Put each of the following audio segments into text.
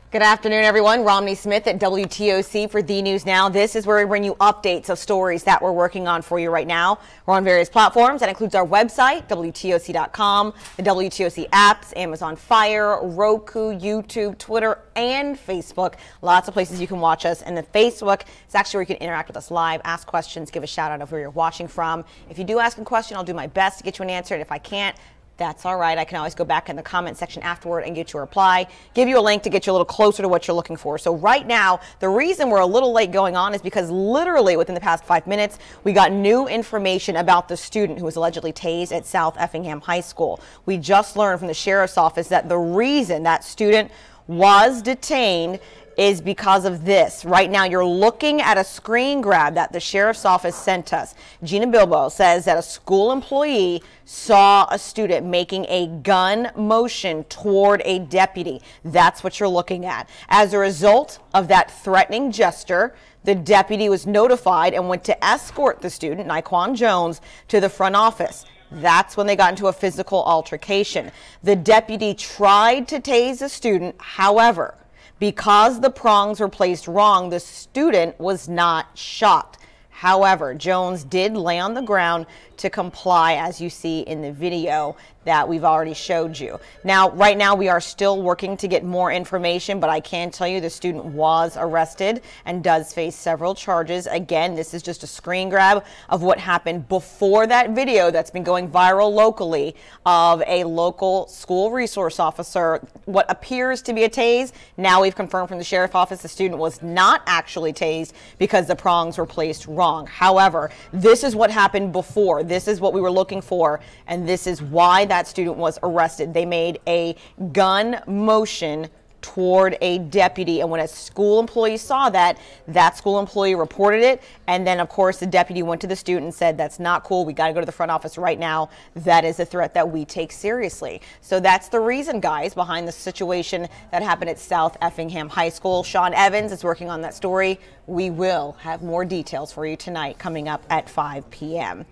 Good afternoon, everyone. Romney Smith at WTOC for The News Now. This is where we bring you updates of stories that we're working on for you right now. We're on various platforms. That includes our website, WTOC.com, the WTOC apps, Amazon Fire, Roku, YouTube, Twitter, and Facebook. Lots of places you can watch us. And the Facebook is actually where you can interact with us live, ask questions, give a shout out of where you're watching from. If you do ask a question, I'll do my best to get you an answer. And if I can't, that's all right. I can always go back in the comment section afterward and get you a reply, give you a link to get you a little closer to what you're looking for. So right now, the reason we're a little late going on is because literally within the past 5 minutes, we got new information about the student who was allegedly tased at South Effingham High School. We just learned from the sheriff's office that the reason that student was detained is because of this. Right now, you're looking at a screen grab that the sheriff's office sent us. Gina Bilbo says that a school employee saw a student making a gun motion toward a deputy. That's what you're looking at. As a result of that threatening gesture, the deputy was notified and went to escort the student, Naquan Jones, to the front office. That's when they got into a physical altercation. The deputy tried to tase the student. However, because the prongs were placed wrong, the student was not shot. However, Jones did lay on the ground to comply, as you see in the video that we've already showed you. Now, right now, we are still working to get more information, but I can tell you the student was arrested and does face several charges. Again, this is just a screen grab of what happened before that video that's been going viral locally of a local school resource officer, what appears to be a tase. Now we've confirmed from the sheriff's office the student was not actually tased because the prongs were placed wrong. However, this is what happened before. This is what we were looking for, and this is why that student was arrested. They made a gun motion toward a deputy, and when a school employee saw that, that school employee reported it, and then of course the deputy went to the student and said, that's not cool, we got to go to the front office right now. That is a threat that we take seriously. So that's the reason, guys, behind the situation that happened at South Effingham High School. Sean Evans is working on that story. We will have more details for you tonight coming up at 5 p.m.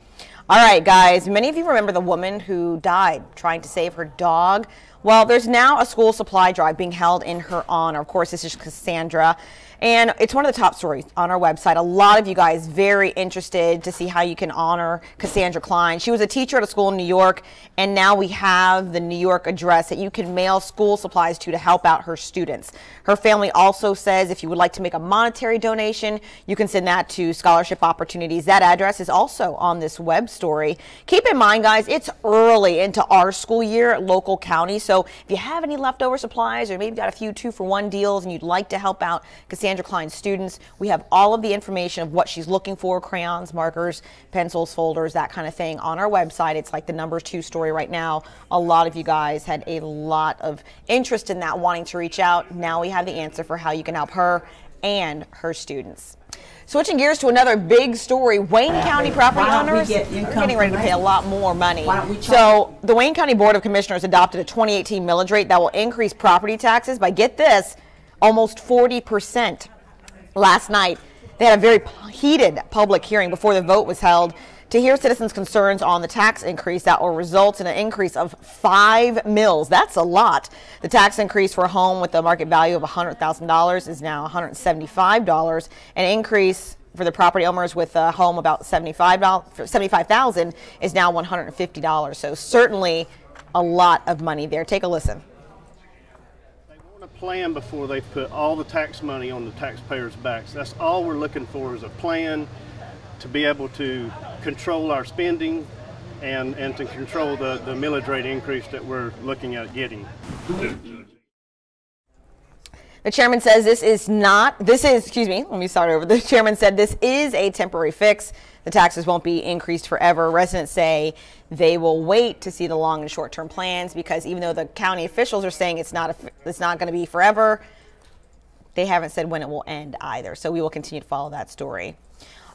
All right, guys, many of you remember the woman who died trying to save her dog. Well, there's now a school supply drive being held in her honor. Of course, this is Cassandra, and it's one of the top stories on our website. A lot of you guys very interested to see how you can honor Cassandra Klein. She was a teacher at a school in New York, and now we have the New York address that you can mail school supplies to help out her students. Her family also says if you would like to make a monetary donation, you can send that to Scholarship Opportunities. That address is also on this web story. Keep in mind, guys, it's early into our school year at local county, so if you have any leftover supplies or maybe got a few 2-for-1 deals and you'd like to help out Cassandra Klein students, we have all of the information of what she's looking for: crayons, markers, pencils, folders, that kind of thing on our website. It's like the #2 story right now. A lot of you guys had a lot of interest in that, wanting to reach out. Now we have the answer for how you can help her and her students. Switching gears to another big story, Wayne County property owners are getting ready to pay a lot more money. So the Wayne County Board of Commissioners adopted a 2018 millage rate that will increase property taxes by, get this, almost 40%. Last night, they had a very heated public hearing before the vote was held to hear citizens' concerns on the tax increase that will result in an increase of 5 mills. That's a lot. The tax increase for a home with a market value of $100,000 is now $175. An increase for the property owners with a home about $75,000 is now $150. So certainly a lot of money there. Take a listen. Plan before they put all the tax money on the taxpayers' backs. That's all we're looking for, is a plan to be able to control our spending and to control the millage rate increase that we're looking at getting. The chairman says the chairman said this is a temporary fix. The taxes won't be increased forever. Residents say they will wait to see the long and short-term plans, because even though the county officials are saying it's not going to be forever, they haven't said when it will end either. So we will continue to follow that story.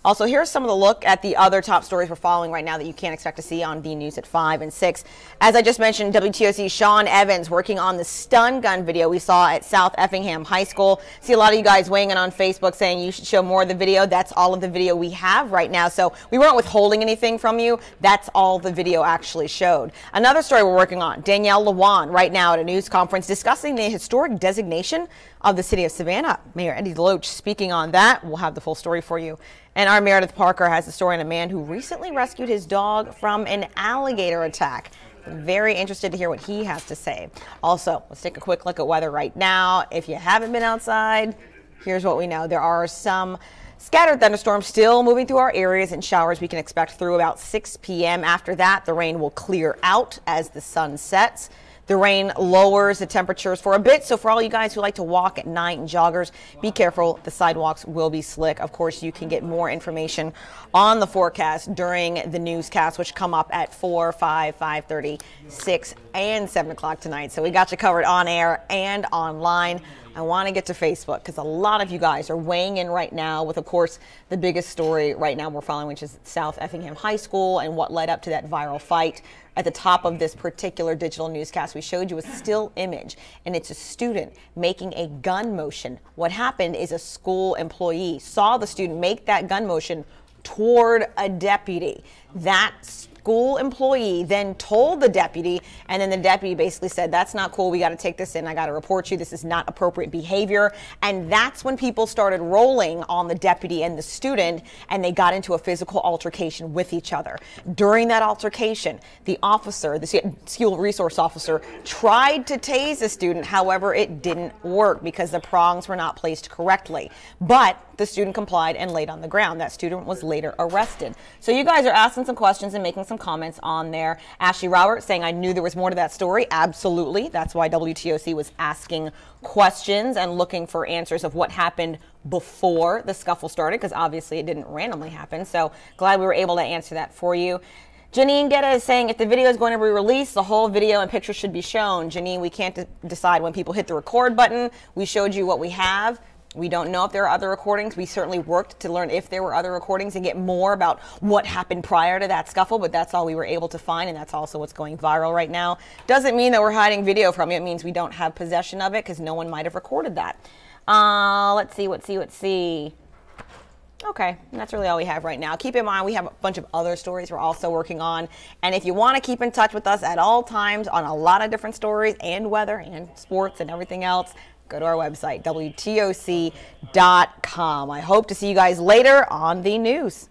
Also, here's some of the look at the other top stories we're following right now that you can't expect to see on V News at 5 and 6. As I just mentioned, WTOC Sean Evans working on the stun gun video we saw at South Effingham High School. See a lot of you guys weighing in on Facebook saying you should show more of the video. That's all of the video we have right now. So we weren't withholding anything from you. That's all the video actually showed. Another story we're working on, Danielle Lewan right now at a news conference discussing the historic designation of the city of Savannah. Mayor Eddie Deloach speaking on that. We'll have the full story for you. And our Meredith Parker has a story on a man who recently rescued his dog from an alligator attack. Very interested to hear what he has to say. Also, let's take a quick look at weather right now. If you haven't been outside, here's what we know. There are some scattered thunderstorms still moving through our areas and showers we can expect through about 6 p.m. After that, the rain will clear out as the sun sets. The rain lowers the temperatures for a bit, so for all you guys who like to walk at night and joggers, be careful. The sidewalks will be slick. Of course, you can get more information on the forecast during the newscast, which come up at 4, 5, 5:30, 6, and 7 o'clock tonight. So we got you covered on air and online. I want to get to Facebook because a lot of you guys are weighing in right now with, of course, the biggest story right now we're following, which is South Effingham High School and what led up to that viral fight. At the top of this particular digital newscast, we showed you a still image, and it's a student making a gun motion. What happened is a school employee saw the student make that gun motion toward a deputy. That school employee then told the deputy, and then the deputy basically said, that's not cool, we got to take this in, I got to report you, this is not appropriate behavior. And that's when people started rolling on the deputy and the student, and they got into a physical altercation with each other. During that altercation, the officer, the school resource officer, tried to tase the student. However, it didn't work because the prongs were not placed correctly. But the student complied and laid on the ground. That student was later arrested. So you guys are asking some questions and making some comments on there. Ashley Roberts saying, I knew there was more to that story. Absolutely. That's why WTOC was asking questions and looking for answers of what happened before the scuffle started, because obviously it didn't randomly happen. So glad we were able to answer that for you. Janine Guetta is saying if the video is going to be released, the whole video and picture should be shown. Janine, we can't decide when people hit the record button. We showed you what we have. We don't know if there are other recordings. We certainly worked to learn if there were other recordings and get more about what happened prior to that scuffle, but that's all we were able to find, and that's also what's going viral right now. Doesn't mean that we're hiding video from you. It means we don't have possession of it because no one might have recorded that. Let's see. Okay, and that's really all we have right now. Keep in mind, we have a bunch of other stories we're also working on. And if you want to keep in touch with us at all times on a lot of different stories and weather and sports and everything else, go to our website, WTOC.com. I hope to see you guys later on the news.